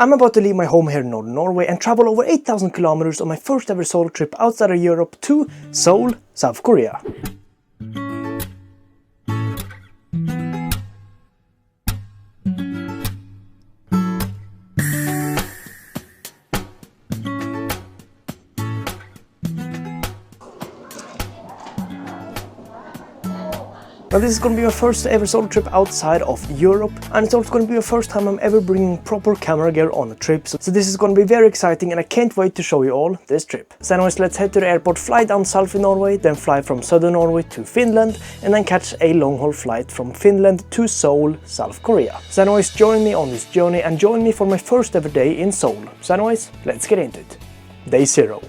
I'm about to leave my home here in northern Norway and travel over 8,000 kilometers on my first ever solo trip outside of Europe to Seoul, South Korea. Now this is going to be my first ever solo trip outside of Europe, and it's also going to be the first time I'm ever bringing proper camera gear on a trip, so this is going to be very exciting and I can't wait to show you all this trip. So anyways, let's head to the airport, fly down south in Norway, then fly from southern Norway to Finland, and then catch a long-haul flight from Finland to Seoul, South Korea. So anyways, join me on this journey and join me for my first ever day in Seoul. So anyways, let's get into it. Day 0.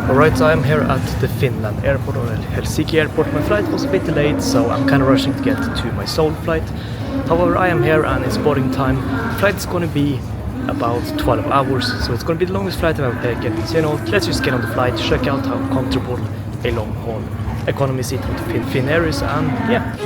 Alright, so I'm here at the Finland airport, or Helsinki airport. My flight was a bit delayed, so I'm kind of rushing to get to my Seoul flight. However, I am here and it's boarding time. The flight is going to be about 12 hours, so it's going to be the longest flight I've ever taken. So let's just get on the flight, check out how comfortable a long haul economy seat with Finnair is, and yeah.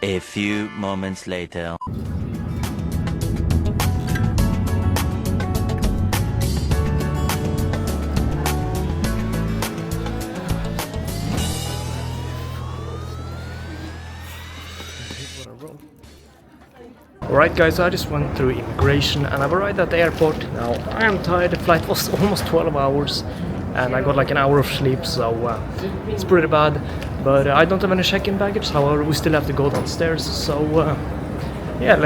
A few moments later. Alright guys, I just went through immigration and I've arrived at the airport. Now I am tired, the flight was almost 12 hours and I got like an hour of sleep, so it's pretty bad. But I don't have any check-in baggage, however we still have to go downstairs, so yeah,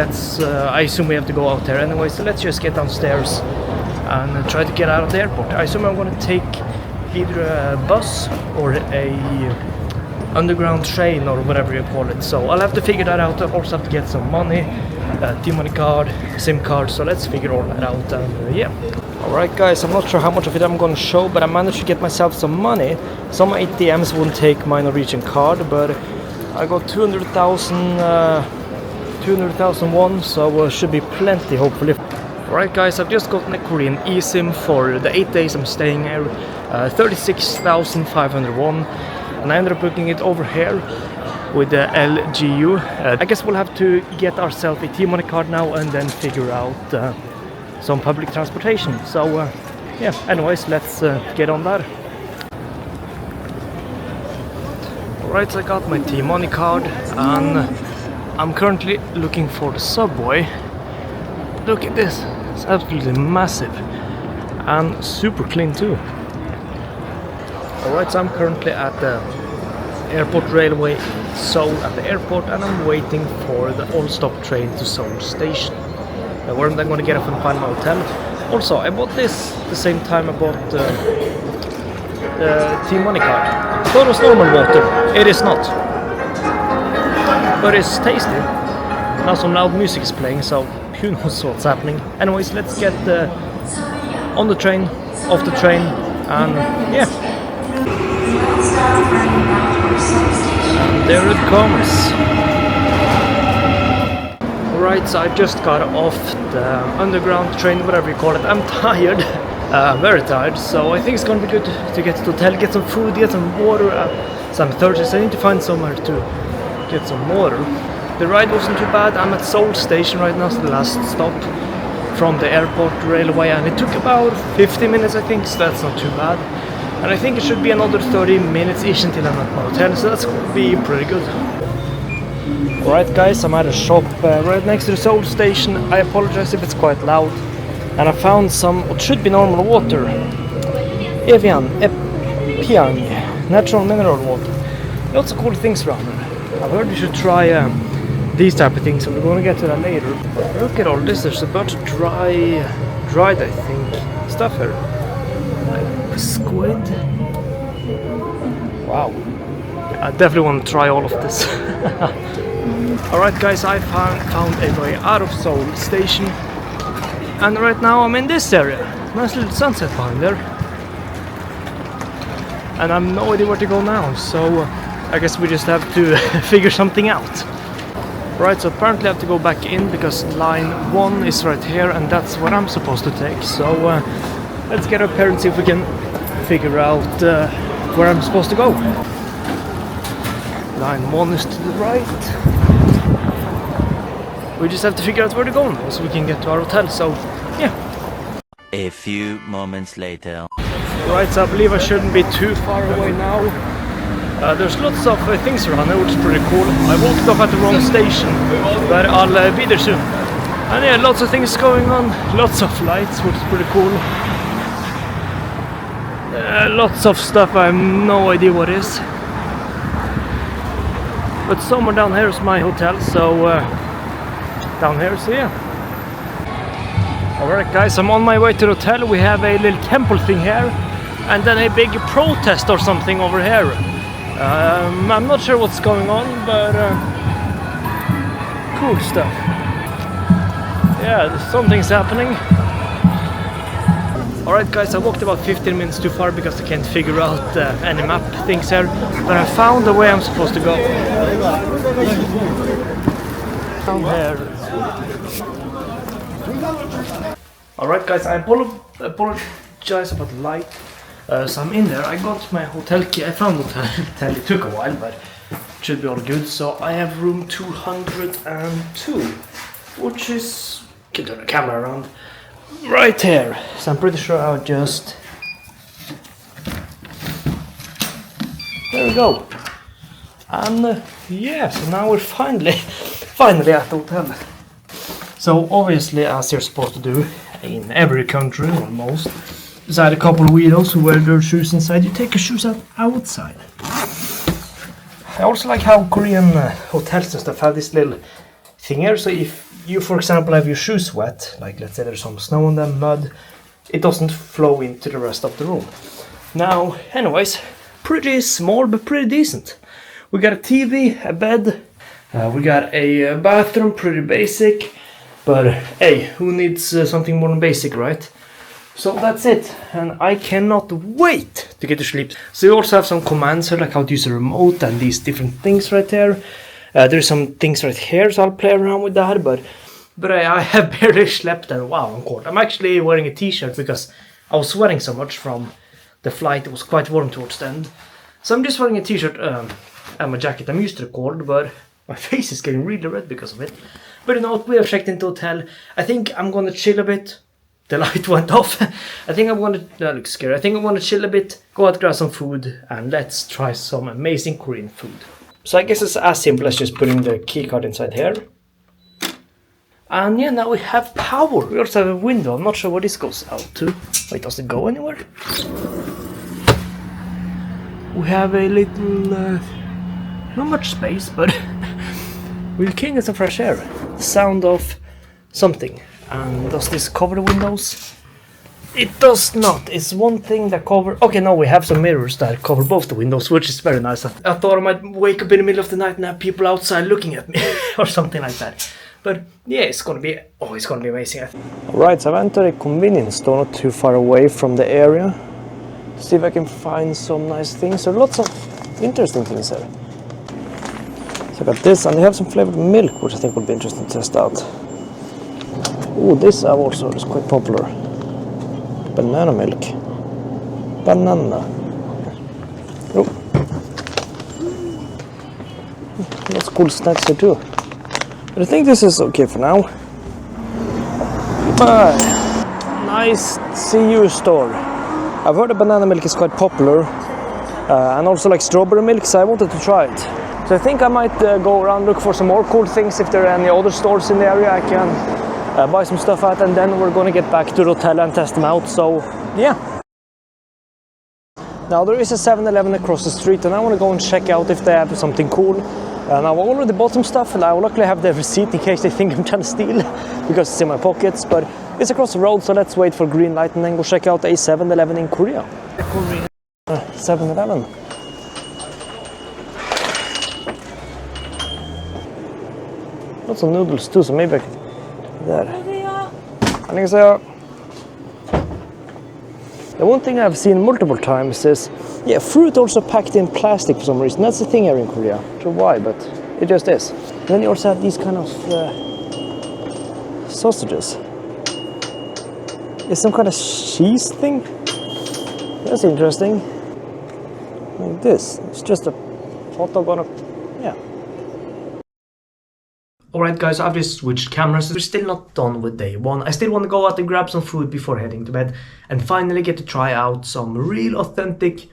I assume we have to go out there anyway, so let's just get downstairs and try to get out of the airport. I assume I'm going to take either a bus or a underground train or whatever you call it, so I'll have to figure that out. I also have to get some money, T-money card, SIM card, so let's figure all that out, and yeah. Alright guys, I'm not sure how much of it I'm gonna show, but I managed to get myself some money. Some ATMs wouldn't take my Norwegian card, but I got 200,000 won, so should be plenty hopefully. Alright guys, I've just gotten a Korean eSIM for the 8 days I'm staying here, 36,500 won, and I ended up booking it over here with the LGU. I guess we'll have to get ourselves a T-money card now and then figure out some public transportation, so yeah, anyways, let's get on that. Alright, so I got my T-money card and I'm currently looking for the subway. Look at this, it's absolutely massive and super clean too. Alright, so I'm currently at the airport railway Seoul at the airport, and I'm waiting for the all-stop train to Seoul station, where I'm then going to get off and find my hotel. Also, I bought this the same time I bought the T-money card. I thought it was normal water. It is not, but it's tasty. Now some loud music is playing, so who knows what's happening. Anyways, let's get on the train, off the train, and yeah. And there it comes. Alright, so I just got off the underground train, whatever you call it. I'm tired, very tired, so I think it's gonna be good to get to the hotel, get some food, get some water. So I'm thirsty, so I need to find somewhere to get some water. The ride wasn't too bad. I'm at Seoul station right now, it's the last stop from the airport railway, and it took about 50 minutes I think, so that's not too bad. And I think it should be another 30 minutes-ish until I'm at my hotel, so that's gonna be pretty good. Alright guys, I'm at a shop right next to the Seoul station. I apologize if it's quite loud. And I found some, what should be normal water. Evian, Epiang, natural mineral water. Lots of cool things around here. I've heard you should try these type of things, and we're going to get to that later. Look at all this, there's a bunch of dried I think, stuff here. Like squid. Wow. I definitely want to try all of this. Alright guys, I found a way out of Seoul station, and right now I'm in this area. Nice little sunset behind there, and I have no idea where to go now, so I guess we just have to figure something out. Right, so apparently I have to go back in because line 1 is right here and that's what I'm supposed to take. So let's get up here and see if we can figure out where I'm supposed to go. Line 1 is to the right. We just have to figure out where to go now so we can get to our hotel, so yeah. A few moments later. Right, so I believe I shouldn't be too far away now. There's lots of things around here, which is pretty cool. I walked off at the wrong station, but I'll be there soon. And yeah, lots of things going on, lots of lights, which is pretty cool. Lots of stuff I have no idea what is. But somewhere down here is my hotel, so down here, so yeah. Alright guys, I'm on my way to the hotel. We have a little temple thing here, and then a big protest or something over here. I'm not sure what's going on, but cool stuff. Yeah, something's happening. Alright guys, I walked about 15 minutes too far because I can't figure out any map things here, but I found the way I'm supposed to go. Down here. Alright guys, I apologize about the light. So I'm in there, I got my hotel key, I found the hotel, it took a while but it should be all good. So I have room 202, which is, can turn the camera around, right here. So I'm pretty sure I'll just, there we go. And yeah, so now we're finally at the hotel. So obviously, as you're supposed to do in every country almost, beside a couple of weirdos who wear their shoes inside, you take your shoes out outside. I also like how Korean hotels and stuff have this little thing here. So if you, for example, have your shoes wet, like let's say there's some snow on them, mud, it doesn't flow into the rest of the room. Now, anyways, pretty small but pretty decent. We got a TV, a bed, we got a bathroom, pretty basic. But hey, who needs something more than basic, right? So that's it, and I cannot wait to get to sleep. So you also have some commands here, like how to use a remote and these different things right there. There's some things right here, so I'll play around with that. But I have barely slept and wow, I'm cold. I'm actually wearing a t-shirt because I was sweating so much from the flight. It was quite warm towards the end. So I'm just wearing a t-shirt and my jacket. I'm used to the cold, but my face is getting really red because of it. But you know what, we have checked into the hotel. I think I'm gonna chill a bit. The light went off. I think I'm gonna, that looks scary. I think I'm gonna chill a bit, go out, grab some food, and let's try some amazing Korean food. So I guess it's as simple as just putting the keycard inside here. And yeah, now we have power. We also have a window. I'm not sure where this goes out to. Wait, does it go anywhere? We have a little, not much space, but we can get some fresh air. The sound of something. And does this cover the windows? It does not. It's one thing that cover. Okay, no, we have some mirrors that cover both the windows, which is very nice. I thought I might wake up in the middle of the night and have people outside looking at me or something like that. But yeah, it's gonna be amazing. Alright, so I've entered a convenience store not too far away from the area. See if I can find some nice things. There are lots of interesting things here. So I got this, and they have some flavored milk, which I think would be interesting to test out. Oh, this I've also heard is quite popular. Banana milk. Banana. Oh. Lots of cool snacks here too. But I think this is okay for now. Bye. Nice CU store. I've heard that banana milk is quite popular. And also like strawberry milk, so I wanted to try it. So I think I might go around look for some more cool things. If there are any other stores in the area I can buy some stuff at, and then we're gonna get back to the hotel and test them out. So yeah. Now there is a 7-Eleven across the street, and I want to go and check out if they have something cool. And I've already bought some stuff, and I will luckily have the receipt in case they think I'm trying to steal because it's in my pockets. But it's across the road, so let's wait for green light and then go check out a 7-Eleven in Korea. 7-Eleven. Lots of noodles too, so maybe I can. There. 안녕하세요. The one thing I've seen multiple times is, yeah, fruit also packed in plastic for some reason. That's the thing here in Korea. Not sure why, but it just is. Then you also have these kind of sausages. It's some kind of cheese thing. That's interesting. Like this. It's just a hot dog on a... yeah. Alright guys, I've just switched cameras. We're still not done with day one. I still want to go out and grab some food before heading to bed. And finally get to try out some real authentic...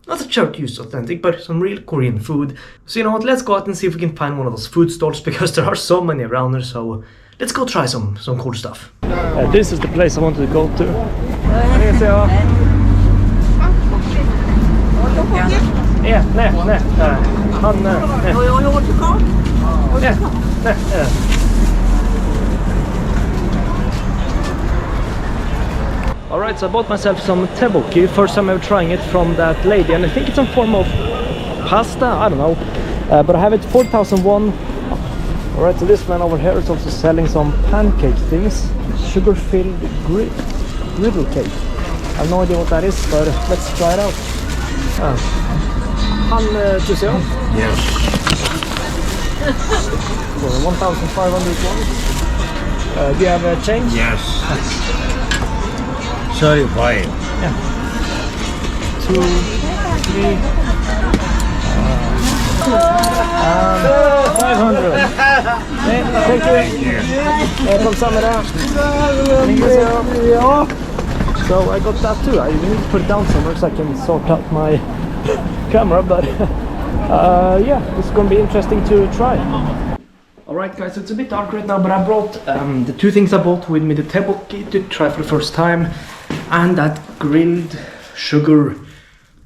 not a church authentic, but some real Korean food. So you know what, let's go out and see if we can find one of those food stalls, because there are so many around here, so let's go try some cool stuff. This is the place I wanted to go to. Yeah, nej. Han... Yeah. Alright, so I bought myself some tteokbokki. First time ever trying it from that lady, and I think it's some form of pasta, I don't know. But I have it 4,000 won. Alright, so this man over here is also selling some pancake things. Sugar-filled griddle cake. I have no idea what that is, but let's try it out. Han to Seoul? Yes. For 1,500 won. Do you have a change? Yes. 35. Yeah. 2, 3. 500. Okay, thank you. Kamsahamnida. Thank you. So I got that too. I need to put it down somewhere so I can sort out my camera, but yeah, it's gonna be interesting to try. Alright guys, so it's a bit dark right now, but I brought the two things I bought with me, the tteokbokki to try for the first time, and that grilled sugar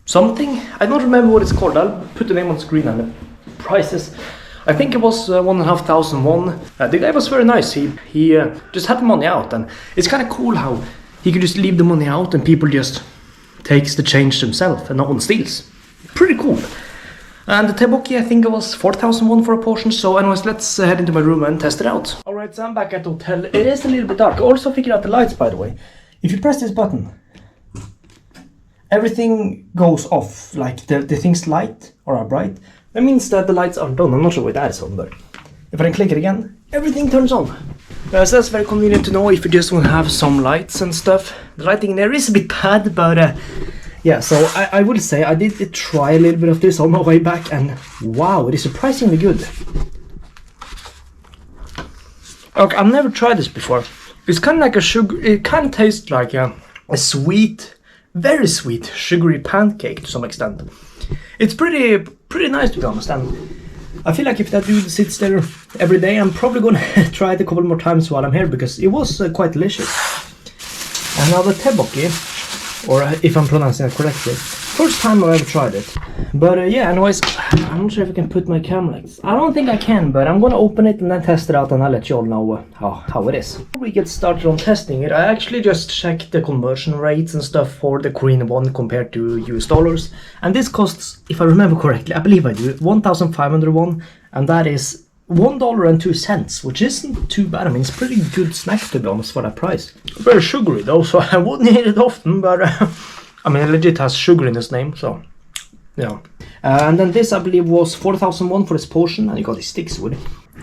something. I don't remember what it's called. I'll put the name on screen and the prices. I think it was 1,500 won. The guy was very nice. He just had the money out, and it's kind of cool how he could just leave the money out and people just takes the change themselves and no one steals. Pretty cool. And the tteokbokki, I think it was 4,000 won for a portion. So anyways, let's head into my room and test it out. Alright, so I'm back at the hotel. It is a little bit dark. I also figured out the lights, by the way. If you press this button, everything goes off. Like the things light or are bright. That means that the lights aren't on. I'm not sure why that is on, but if I then click it again, everything turns on. So that's very convenient to know if you just want to have some lights and stuff. The lighting in there is a bit bad, but yeah, so I would say I did try a little bit of this on my way back, and wow, it is surprisingly good. Okay, I've never tried this before. It's kind of like a sugar, it kind of tastes like a sweet, very sweet, sugary pancake to some extent. It's pretty nice, to be honest, and I feel like if that dude sits there every day, I'm probably gonna try it a couple more times while I'm here, because it was quite delicious. And now the tteokbokki, or if I'm pronouncing it correctly, first time I've ever tried it. But yeah, anyways, I'm not sure if I can put my camera like this. I don't think I can, but I'm gonna open it and then test it out, and I'll let you all know how it is. Before we get started on testing it, I actually just checked the conversion rates and stuff for the Korean won compared to US dollars. And this costs, if I remember correctly, I believe I do, 1,500 won, and that is $1.02, which isn't too bad. I mean, it's a pretty good snack, to be honest, for that price. Very sugary though, so I wouldn't eat it often, but I mean, it legit has sugar in its name, so yeah. And then this, I believe, was 4,000 won for this portion, and you got the sticks with it.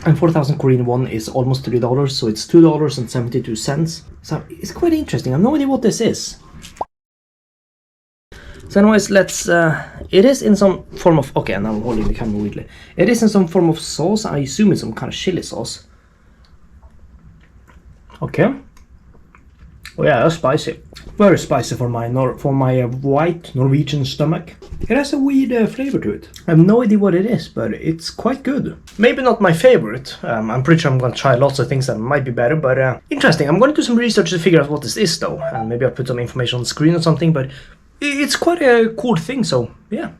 And 4,000 Korean won is almost $3, so it's $2.72. So it's quite interesting. I have no idea what this is. So anyways, let's, it is in some form of, okay, and I'm holding the camera weirdly. It is in some form of sauce. I assume it's some kind of chili sauce. Okay. Oh yeah, that's spicy. Very spicy for my white Norwegian stomach. It has a weird flavor to it. I have no idea what it is, but it's quite good. Maybe not my favorite. I'm pretty sure I'm gonna try lots of things that might be better, but interesting. I'm gonna do some research to figure out what this is though, and maybe I'll put some information on the screen or something, but it's quite a cool thing, so yeah.